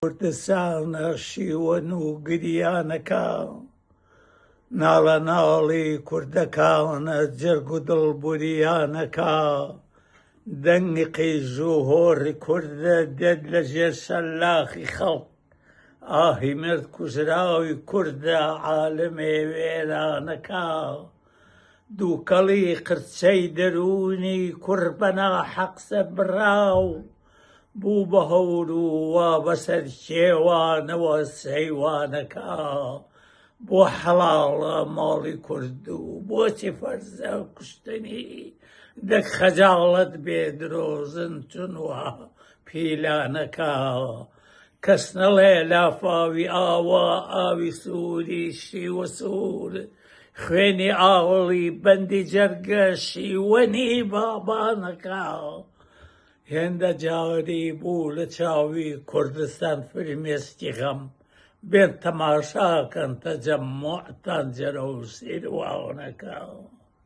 کوردستانە شیوەن و گریانەکە ناڵە ناڵی کوردەکانە جەرگ و دڵبوریانەکە دەنگی قیژ و هۆڕی کوردە دێت لە ژێر شەلاخی خەڵک ئاهی مرد کوژراوی کوردە عالمێ وێرانەکە دووکەڵی قرچەی دەرونی کوڕ بە ناحەق سەربراو بوو بە هەور و وا بەسەر کێوانەوە سەیوانەکە بۆ حەڵاڵە ماڵی کورد و بۆچی فەرزە کوشتنی دەک خەجاڵەت بێ درۆزن چونوە پیلانەکە کەس نەڵێ لافاوی ئاوا ئاوی سووری شیوە سوور خوێنی ئاوڵی بەندی جەرگە شیوەنی بابانەکە هێندە جاری بوو لە چاوی کوردستان فرمێسکی غەم بێن تەماشاکەن تەجەمموعتان جەرە و سیروانەکە